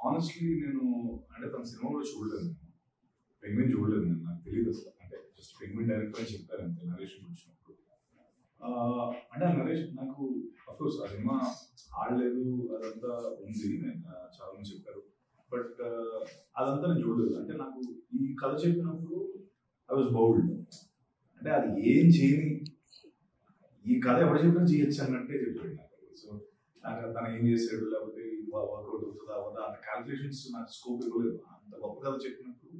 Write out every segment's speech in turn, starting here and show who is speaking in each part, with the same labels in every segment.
Speaker 1: Honestly నేను అంటే తన సినిమా కూడా చూడలేదు, పెంగ్విన్ చూడలేదు, నేను నాకు తెలియదు అసలు. అంటే జస్ట్ పెంగ్విన్ డైరెక్టర్ అని చెప్పారు అంతే నరేషన్ వచ్చినప్పుడు. అంటే ఆ నరేషన్ నాకు అఫ్కోర్స్ ఆ సినిమా ఆడలేదు అదంతా ఉంది, నేను చాలా మంది చెప్పారు, బట్ అదంతా నేను చూడలేదు. అంటే నాకు ఈ కథ చెప్పినప్పుడు ఐ వాజ్ బౌల్డ్, అంటే అది ఏం చేయని ఈ కథ ఎవరు చెప్పినా చేయొచ్చు అన్నట్టే చెప్పాడు నాకు. సో నాకు తను ఏం చేశాడు లేకపోతే వర్కౌట్ అవుతుందా అవ్వదా అంత క్యాల్కులేషన్స్ నాకు స్కోప్ ఇవ్వలేదు. అంత గొప్ప కథ చెప్పినప్పుడు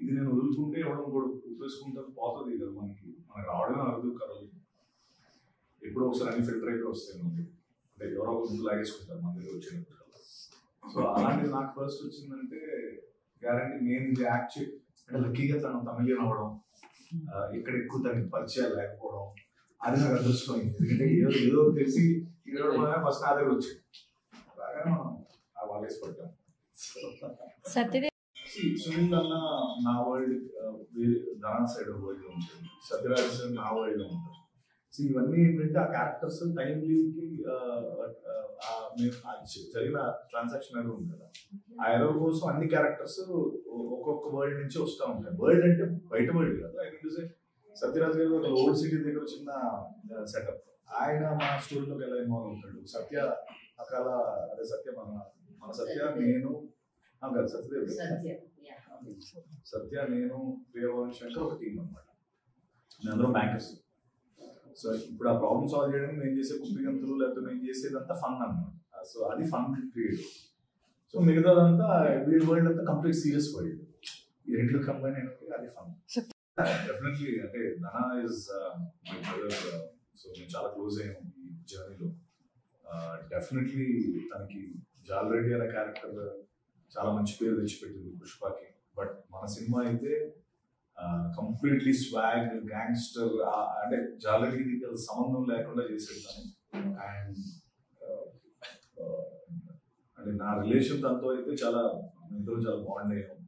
Speaker 1: ఇది నేను వదులుకుంటే ఎవడం కూడా ఉపయోగించుకుంటే పోతుంది కదా, మనకి రావడమే అవ్వదు కథలు. ఎప్పుడో ఒకసారి అన్ని ఫిల్టర్ అయిపోయి వస్తాయి మనకి, అంటే ఎవరో ఒక ముందు లాగేసుకుంటారు మన దగ్గర వచ్చినప్పుడు. సో అలాంటిది నాకు ఫస్ట్ వచ్చిందంటే గ్యారంటీ నేను ఇది యాక్ట్ చే అంటే లక్కీగా తను తమిళన్ అవ్వడం, ఇక్కడ ఎక్కువ తనకి పరిచయాలు లేకపోవడం అది నాకు అదృష్టమైంది. ఎందుకంటే ఏదో తెలిసి ఫస్ట్ నా దగ్గర వచ్చింది, అలాగే మనం ఆ వాలేసి పట్టాం. సునీల్ అన్న నా వరల్డ్ వేరే ధనా సైడ్ వరల్డ్ ఉంటుంది, సత్యరాజ్ నా వరల్డ్ ఉంటుంది. సో ఇవన్నీ ఏంటంటే ఆ క్యారెక్టర్స్ టైమ్లీకి జరిగిన ట్రాన్సాక్షన్ ఎర్రర్ ఉంది కదా, ఆ ఎర్రర్ కోసం అన్ని క్యారెక్టర్స్ ఒక్కొక్క వరల్డ్ నుంచి వస్తూ ఉంటాయి. వరల్డ్ అంటే బయట వరల్డ్ కాదు, ఐ మీన్ సత్యరాజ్ గారు ఒక ఓల్డ్ సిటీ దగ్గర చిన్న సెటప్, ఆయన మా స్టోరీలోకి ఎలా ఇన్వాల్వ్ అవుతాడు. సత్య అకాల అదే సత్య మన సత్య నేను కాదు సత్య నేను ప్రియవంశ్ అంటే ఒక టీం అనమాట, మేమందరం బ్యాంకర్స్. సో ఇప్పుడు ఆ ప్రాబ్లమ్ సాల్వ్ చేయడానికి నేను చేసే కుప్పిగంతులు లేకపోతే నేను చేసేదంతా ఫన్ అనమాట. సో అది ఫన్ క్రియేట్. సో మిగతాదంతా వీడి వరల్డ్ అంతా కంప్లీట్ సీరియస్ వరల్డ్, ఈ రెండు కంబైన్ అయినప్పుడు అది ఫన్. డెఫినెట్లీ అంటే Dhana is my brother, so మేము చాలా క్లోజ్ అయ్యాము ఈ జర్నీలో. డెఫినెట్లీ తనకి జాల్ రెడ్డి అనే క్యారెక్టర్ చాలా మంచి పేరు తెచ్చిపెట్టింది పుష్పకి. బట్ మన సినిమా అయితే కంప్లీట్లీ స్వాగ్ గ్యాంగ్స్టర్, అంటే జాల్ రెడ్డికి సంబంధం లేకుండా చేసేది. అండ్ అంటే నా రిలేషన్ దాంతో అయితే చాలా ఇద్దరు చాలా బాండ్ అయ్యాము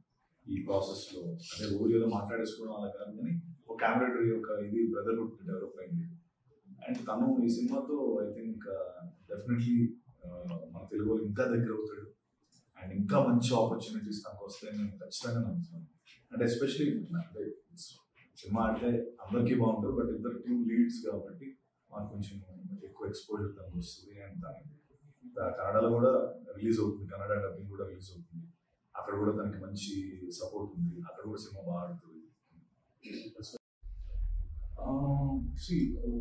Speaker 1: ఈ ప్రాసెస్ లో. అంటే రోజు ఏదో మాట్లాడేసుకోవడం అలా కాదు, కానీ ఒక క్యామరేటరీ ఒక ఇది బ్రదర్హుడ్ డెవలప్ అయింది. అండ్ తను ఈ సినిమాతో ఐ థింక్ డెఫినెట్లీ మన తెలుగు ఇంకా దగ్గర అవుతాడు అండ్ ఇంకా మంచి ఆపర్చునిటీస్ నాకు వస్తాయని నేను ఖచ్చితంగా నమ్ముతున్నాను. అంటే ఎస్పెషలీ అంటే సినిమా అంటే అందరికీ బాగుంటుంది, బట్ ఇద్దరు టీమ్ లీడ్స్ కాబట్టి మాకు కొంచెం ఎక్కువ ఎక్స్పోజర్ తనకు వస్తుంది. అండ్ కన్నడలో కూడా రిలీజ్ అవుతుంది, కన్నడ డబ్బింగ్ కూడా రిలీజ్ అవుతుంది, అక్కడ కూడా తనకి మంచి సపోర్ట్ ఉంది, అక్కడ కూడా సినిమా బాగా ఆడుతుంది.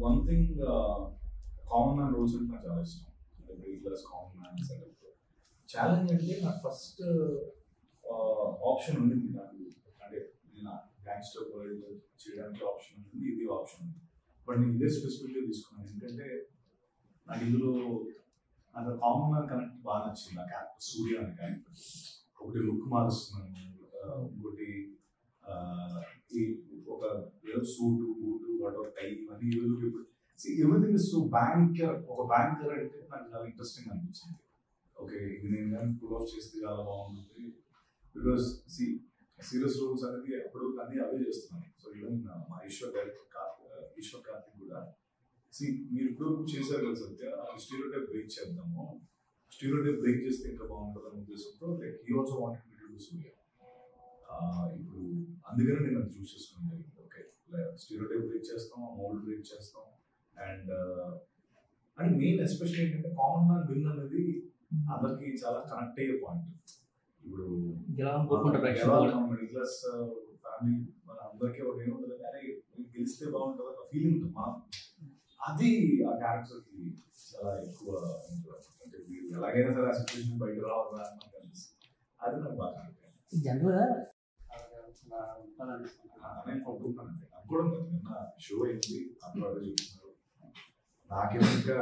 Speaker 1: One thing common man roles అంటే నాకు చాలా ఇష్టం. Plus common man setup challenge అంటే నాకు ఫస్ట్ ఆప్షన్ ఉండింది నాకు, అంటే నేను గ్యాంగ్స్టర్ వరల్డ్ చేయడానికి ఆప్షన్ ఉంటుంది, ఇది ఆప్షన్ ఉంది. బట్ నేను ఇదే స్పెసిఫిక్గా తీసుకున్నాను ఎందుకంటే నాకు ఇందులో నాకు కామన్ మ్యాన్ కనెక్ట్ బాగా నచ్చింది. నా క్యారెక్టర్ సూర్య అనే క్యారెక్టర్ ఒకటి లుక్ మారుస్తున్నాను, ఇంకోటి ఈ ఒక సూటు బూటు వాటి టై ఇవన్నీ ఎవ్రీథింగ్ ఇస్ సో బ్యాంకర్. ఒక బ్యాంకర్ అంటే నాకు చాలా ఇంట్రెస్టింగ్ అనిపించింది. ఓకే ఇది నేను కానీ పుల్ ఆఫ్ చేస్తే చాలా బాగుంటుంది, బికాస్ సీరియస్ రోల్స్ అనేది అప్పుడు అన్నీ అవే చేస్తున్నాను. సో ఈవెన్ మా ఈశ్వర్ కార్తిక్ కూడా మీరు ఇప్పుడు చేశారు కదా సత్య, స్టీరియోటైప్ బ్రేక్ చేద్దాము, స్టీరియోటైప్ బ్రేక్ చేస్తే ఇంకా బాగుంటుంది అనే ఉద్దేశంతో like he also wanted me to do Surya. ఇప్పుడు అందుకనే నేను అది చూస్ చేసుకున్నాను జరిగింది. ఓకే స్టీరియోటైప్ బ్రేక్ చేస్తాం, మోల్డ్ బ్రేక్ చేస్తాం, అండ్ మెయిన్ ఎస్పెషల్ ఏంటంటే కామన్ మ్యాన్ విన్ అనేది అందరికి చాలా కనెక్ట్ అయ్యే పాయింట్. ఇప్పుడు మిడిల్ క్లాస్ ఫ్యామిలీ మన అందరికీ ఒక ఏముంటుంది కానీ గెలిస్తే బాగుంటుంది అన్న ఫీలింగ్ ఉంటుంది మా, అది ఆ క్యారెక్టర్కి చాలా ఎక్కువ ఉంటుంది. అంటే మీరు ఎలాగైనా సరే ఆ సిచ్యువేషన్ బయట రావాలా అని నాకు అనిపిస్తుంది, అది నాకు బాగా నేను అనుకుంటున్నానండి. అనుకోవడం కాదు, నిన్న షో అయింది అందరూ అదే చూస్తున్నారు, నాకేమో ఇంకా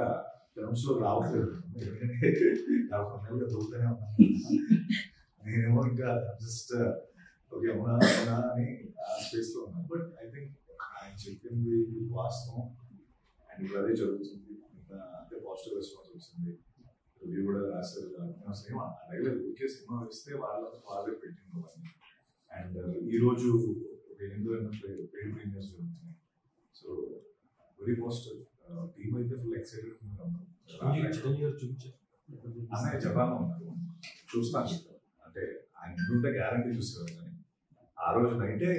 Speaker 1: ఫిల్మ్స్ లో రావట్లేదు, ఎందుకంటే నాకు నెలగా దొరుకుతూనే ఉన్నాను. నేనేమో ఇంకా జస్ట్ ఓకే అవునా అవునా అని ఆ స్పేస్ లో ఉన్నాను. బట్ ఐ థింక్ ఆయన చెప్పింది వాస్తవం అండ్ ఇప్పుడు అదే జరుగుతుంది, అంతే పాజిటివ్ రెస్పాన్స్ వచ్చింది. రివ్యూ కూడా రాశారు, సేమ్ అడగలేదు, ఊరికే సినిమా ఇస్తే వాళ్ళే పెట్టింది అవన్నీ. అండ్ ఈరోజు ఒక 8 పెయిడ్ ప్రీమియర్స్ జరుగుతున్నాయి. సో వెరీ పాజిటివ్, టీమ్ అయితే ఫుల్ ఎక్సైటెడ్ ఉన్నారు. అన్నయ్య జపాన్లో ఉన్నారు. చూస్తాను. అంటే ఆయన ఇంటుంటే గ్యారంటీ చూసేవారు, కానీ ఆ రోజు నైటే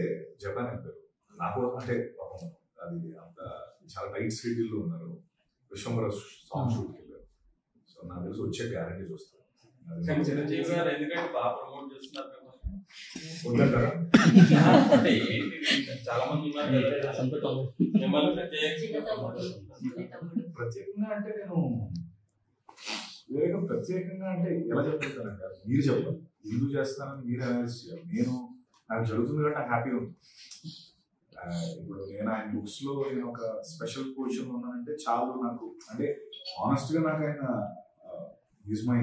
Speaker 1: జపాన్ వెళ్ళారు. నాకు అంటే పాపం అది అంత చాలా టైట్ షెడ్యూల్లో ఉన్నారు. విశ్వంబర సాంగ్ షూట్కి వెళ్ళారు. సో నాకు తెలిసి వచ్చే గ్యారంటీ చూస్తాను.
Speaker 2: చిరంజీవి గారు ఎందుకంటే బాగా ప్రమోట్ చేస్తున్నారు
Speaker 1: వద్దంటారా?
Speaker 2: అంటే చాలా మంది
Speaker 1: ప్రత్యేకంగా అంటే నేను ప్రత్యేకంగా అంటే ఎలా చెప్తానంటే మీరు చెప్పాలి, ఎందుకు చేస్తానని మీరు అనలైజ్ చేయాలి. నేను నాకు జరుగుతుంది కాబట్టి నాకు హ్యాపీగా ఉంది. ఇప్పుడు నేను ఆయన బుక్స్ లో నేను ఒక స్పెషల్ పొజిషన్ ఉన్నానంటే చాలు నాకు. అంటే ఆనెస్ట్ గా నాకు ఆయన ఈజ్ మై,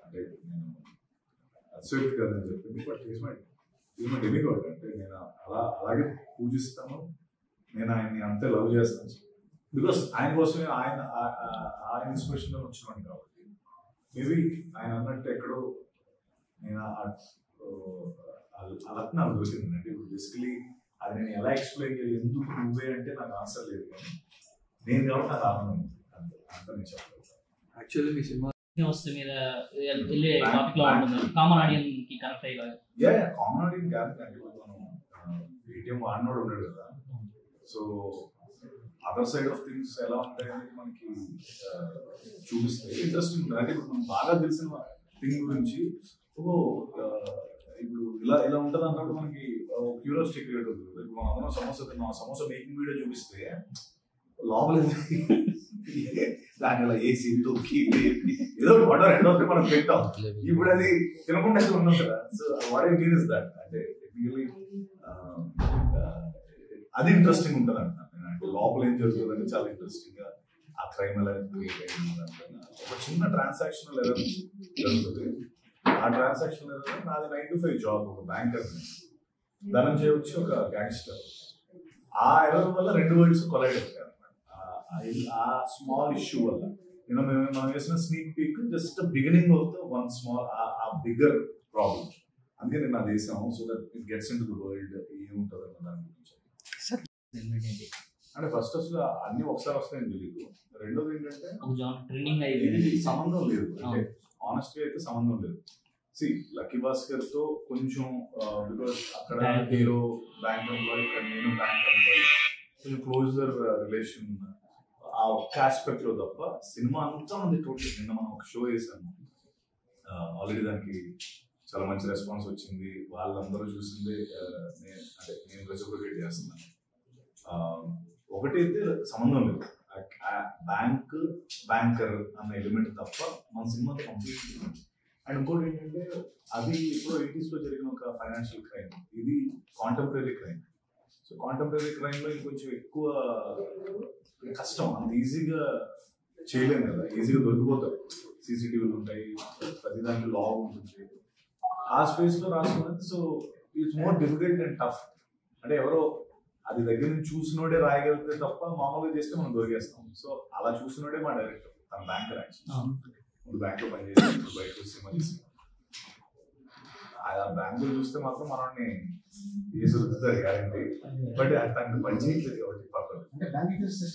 Speaker 1: అంటే నేను అసెప్ట్ కదని చెప్పింది, బట్ ఈజ్ మై డెమిగాడ్. అంటే నేను అలాగే పూజిస్తాను, నేను ఆయన్ని అంతే లవ్ చేస్తాను. బికాస్ ఆయన కోసమే ఆయన ఇన్స్పిరేషన్ వచ్చినాను కాబట్టి మేబీ ఆయన అన్నట్టు ఎక్కడో నేను అలా నాకు దొరికింది. అంటే ఇప్పుడు బేసికలీ అది నేను ఎలా ఎక్స్ప్లెయిన్ చేయాలి, ఎందుకు నువ్వే అంటే నాకు ఆన్సర్ లేదు, కానీ నేను కాబట్టి నాకు ఆనందం ఉంది అంత నేను చెప్పలేదు.
Speaker 3: యాక్చువల్లీ మీ సినిమా
Speaker 4: వస్తే మీద వెళ్ళే టాపిక్ లో ఉంటుంది, కామన్ ఆడియన్స్ కి కనెక్ట్ అయ్యేలాగా.
Speaker 1: కామన్ ఆడియన్స్ కాదు, కానీ మనం ఏటీఎం వాడినోడు ఉన్నాడు కదా, so other side of things ఎలా ఉంటాయని మనకి చూపిస్తే ఇంట్రెస్టింగ్ ఉంటుంది. అంటే ఇప్పుడు మనం బాగా తెలిసిన థింగ్ గురించి ఇప్పుడు ఇలా ఉంటుంది అన్నప్పుడు మనకి క్యూరియాసిటీ క్రియేట్ అవుతుంది. ఇప్పుడు మనం అందరం సమోసా తిన్నాం, సమోసా మేకింగ్ వీడియో చూపిస్తే లోపల దాని ఇలా వేసి తొక్కి ఏదో వాటర్ ఎండ్ అవుతుంది మనం పెట్టాం. ఇప్పుడు అది తినకుండా అయితే ఉన్నాం కదా. So what I mean is that, అంటే రియల్లీ అది ఇంట్రెస్టింగ్ ఉంటుంది అంట. అంటే లోపల ఏం జరుగుతుందంటే చాలా ఇంట్రెస్టింగ్ గా ఆ క్రైమ్ ఎలా క్రియేట్ అయింది. ఒక చిన్న ట్రాన్సాక్షన్ ఎర్రర్ జరుగుతుంది. ఆ ట్రాన్సాక్షన్ ఎర్రర్ నాది 9 to 5 జాబ్, ఒక బ్యాంకర్ ధనంజయ్ వచ్చి ఒక గ్యాంగ్స్టర్. ఆ ఎర్రర్ వల్ల 2 వర్డ్స్ కొలైడ్ అవుతాయి ఆ స్మాల్ ఇష్యూ వల్ల. మనం వేసిన sneak peek just beginning of the one small ఆ బిగ్గర్ ప్రాబ్లమ్. అందుకే నేను అది వేసాము, so that it gets in to the world ఏముంటుంది అన్న దాని గురించి. అంటే ఫస్ట్ అసలు అన్ని ఒకసారి వస్తాయని తెలియదు. రెండోది ఏంటంటే సంబంధం లేదు, అంటే ఆనెస్ట్ గా అయితే సంబంధం లేదు. సి లక్కీ భాస్కర్ తో కొంచెం బికాస్ అక్కడ హీరో బ్యాంక్ ఎంప్లాయీ, ఇక్కడ నేను బ్యాంక్ ఎంప్లాయీ, కొంచెం క్లోజర్ రిలేషన్ ఆ ఒక్క ఆస్పెక్ట్ లో తప్ప సినిమా అంతా మంది టోటల్. నిన్న మనం ఒక షో వేసాము, ఆల్రెడీ దానికి చాలా మంచి రెస్పాన్స్ వచ్చింది. వాళ్ళందరూ చూసింది అంటే నేను రెసిప్రొకేట్ చేస్తున్నాను. ఒకటైతే సంబంధం లేదు, బ్యాంకర్ అన్న ఎలిమెంట్ తప్ప మన సినిమాతో కంప్లీట్. అండ్ ఇంకోటి ఏంటంటే అది ఇప్పుడు 80s లో జరిగిన ఒక ఫైనాన్షియల్ క్రైమ్, ఇది contemporary crime. So contemporary crime లో ఇంకొంచెం ఎక్కువ కష్టం, అంత ఈజీగా చేయలేము కదా, ఈజీగా దొరికిపోతారు. సీసీటీవీలు ఉంటాయి, ప్రతిదానికి లా ఉంటుంది, ఆ స్పేస్ లో రాసుకున్నది. So it's more difficult and tough. అంటే ఎవరో అది దగ్గర నుంచి చూసినోడే రాయగలిగితే తప్ప మామూలుగా చేస్తే మనం దొరికేస్తాం. సో అలా చూసినోడే మా డైరెక్టర్, తన బ్యాంకర్ యాక్చువల్లీ. ఇప్పుడు బ్యాంక్ లో పనిచేసి ఇప్పుడు బయట చూస్తే మళ్ళీ ఆ బ్యాంకులు చూస్తే మాత్రం మనల్ని ఏ దొరుకుతుంది గ్యారంటీ. బట్ తనకి పని చేయట్లేదు కాబట్టి పర్లేదు.